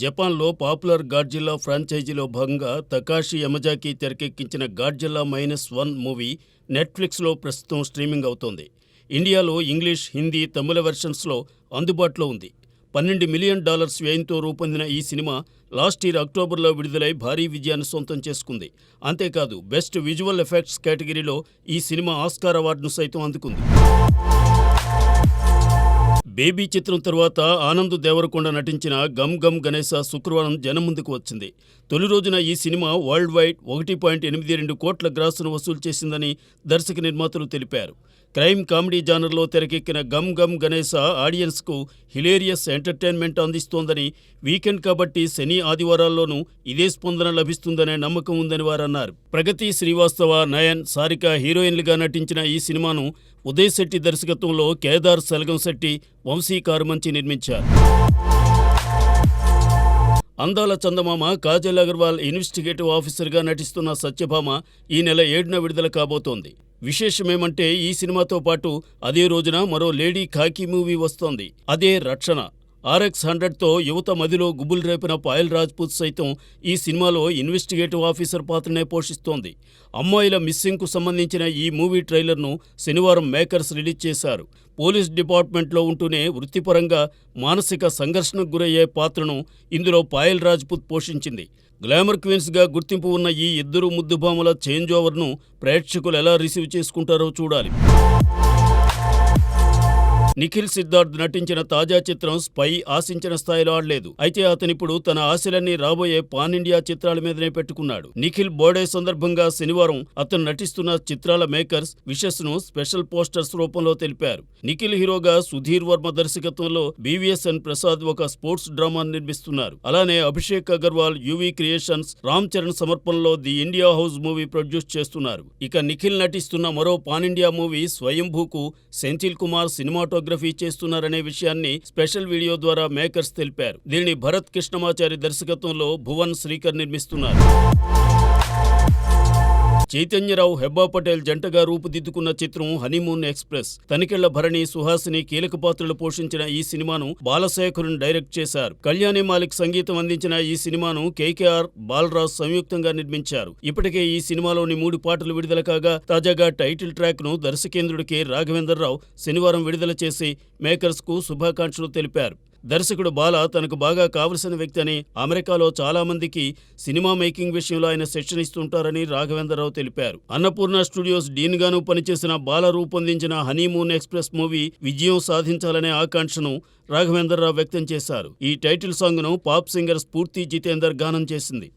జపాన్లో popular Godzilla ఫ్రాంచైజీలో భాగంగా Takashi Yamazaki తెరకెక్కించిన గాడ్జిల్లా -1 మూవీ నెట్ఫ్లిక్స్లో ప్రస్తుతం స్ట్రీమింగ్ అవుతోంది. ఇండియాలో ఇంగ్లీష్, హిందీ, తమిళ వెర్షన్స్లో అందుబాటులో ఉంది. $12 మిలియన్ వ్యయంతో రూపొందిన ఈ సినిమా లాస్ట్ ఇయర్ అక్టోబర్లో విడుదలై భారీ విజయాన్ని సొంతం చేసుకుంది. అంతేకాదు బెస్ట్ విజువల్ ఎఫెక్ట్స్ కేటగిరీలో ఈ సినిమా ఆస్కార్ అవార్డును సైతం అందుకుంది. బేబీ చిత్రం తరువాత ఆనంద్ దేవరకొండ నటించిన గమ్ గమ్ గణేశ శుక్రవారం జనం ముందుకు వచ్చింది. తొలి రోజున ఈ సినిమా వరల్డ్ వైడ్ 1.82 కోట్ల గ్రాసును వసూలు చేసిందని దర్శక నిర్మాతలు తెలిపారు. క్రైమ్ కామెడీ జానర్లో తెరకెక్కిన గమ్ గమ్ గణేశ ఆడియన్స్కు హిలేరియస్ ఎంటర్టైన్మెంట్ అందిస్తోందని, వీకెండ్ కాబట్టి శని ఆదివారాల్లోనూ ఇదే స్పందన లభిస్తుందనే నమ్మకం ఉందని వారన్నారు. ప్రగతి శ్రీవాస్తవ, నయన్, సారిక హీరోయిన్లుగా నటించిన ఈ సినిమాను ఉదయ్ శెట్టి దర్శకత్వంలో కేదార్ సెలగంశెట్టి, వంశీ కారుమంచి నిర్మించారు. అందాల చందమామ కాజల్ అగర్వాల్ ఇన్వెస్టిగేటివ్ ఆఫీసర్గా నటిస్తున్న సత్యభామ ఈ నెల 7న విడుదల కాబోతోంది. విశేషమేమంటే ఈ సినిమాతో పాటు అదే రోజున మరో లేడీ ఖాకీ మూవీ వస్తోంది. అదే రక్షణ. RX-100తో యువత మదిలో గుబులు రేపిన పాయల్ రాజ్పూత్ సైతం ఈ సినిమాలో ఇన్వెస్టిగేటివ్ ఆఫీసర్ పాత్రనే పోషిస్తోంది. అమ్మాయిల మిస్సింగ్కు సంబంధించిన ఈ మూవీ ట్రైలర్ను శనివారం మేకర్స్ రిలీజ్ చేశారు. పోలీస్ డిపార్ట్మెంట్లో ఉంటూనే వృత్తిపరంగా మానసిక సంఘర్షణకు గురయ్యే పాత్రను ఇందులో పాయల్ రాజ్పూత్ పోషించింది. గ్లామర్ క్వీన్స్గా గుర్తింపు ఉన్న ఈ ఇద్దరు ముద్దుభామల చేంజ్ ఓవర్ను ప్రేక్షకులు ఎలా రిసీవ్ చేసుకుంటారో చూడాలి. నిఖిల్ సిద్ధార్థ్ నటించిన తాజా చిత్రం స్పై ఆశించిన స్థాయిలో ఆడలేదు. అయితే అతనిప్పుడు తన ఆశలన్నీ రాబోయే పాన్ ఇండియా చిత్రాల మీదనే పెట్టుకున్నాడు. నిఖిల్ బర్త్డే సందర్భంగా శనివారం అతను నటిస్తున్న చిత్రాల మేకర్స్ విషెస్ ను స్పెషల్ పోస్టర్స్ రూపంలో తెలిపారు. నిఖిల్ హీరోగా సుధీర్ వర్మ దర్శకత్వంలో BVSN ప్రసాద్ ఒక స్పోర్ట్స్ డ్రామాను నిర్మిస్తున్నారు. అలానే అభిషేక్ అగర్వాల్, UV క్రియేషన్స్, రామ్ చరణ్ సమర్పణలో the India house movie produce చేస్తున్నారు. ఇక నిఖిల్ నటిస్తున్న మరో పాన్ ఇండియా మూవీ స్వయంభూకు సెంథిల్ కుమార్ సినిమాటోగ్రఫీ చేస్తున్నారనే విషయాన్ని స్పెషల్ వీడియో ద్వారా మేకర్స్ తెలిపారు. దీనిని భరత్ కృష్ణమాచారి దర్శకత్వంలో భువన్ శ్రీకర్ నిర్మిస్తున్నారు. చైతన్యరావు, హెబ్బా పటేల్ జంటగా రూపుదిద్దుకున్న చిత్రం హనీమూన్ ఎక్స్ప్రెస్. తనికెళ్ల భరణి, సుహాసిని కీలక పాత్రలు పోషించిన ఈ సినిమాను బాలశేఖరున్ డైరెక్ట్ చేశారు. కళ్యాణి మాలిక్ సంగీతం అందించిన ఈ సినిమాను KKR, బాలరాజ్ సంయుక్తంగా నిర్మించారు. ఇప్పటికే ఈ సినిమాలోని 3 పాటలు విడుదల కాగా తాజాగా టైటిల్ ట్రాక్ ను దర్శకేంద్రుడు K. రాఘవేంద్రరావు శనివారం విడుదల చేసి మేకర్స్ కు శుభాకాంక్షలు తెలిపారు. దర్శకుడు బాల తనకు బాగా కావలసిన వ్యక్తి అని, అమెరికాలో చాలా మందికి సినిమా మేకింగ్ విషయంలో ఆయన శిక్షణ ఇస్తుంటారని రాఘవేంద్రరావు తెలిపారు. అన్నపూర్ణ స్టూడియోస్ డీన్ గాను పనిచేసిన బాల రూపొందించిన హనీమూన్ ఎక్స్ప్రెస్ మూవీ విజయం సాధించాలనే ఆకాంక్షను రాఘవేంద్రరావు వ్యక్తం చేశారు. ఈ టైటిల్ సాంగ్ ను పాప్ సింగర్ స్ఫూర్తి జితేందర్ గానం చేసింది.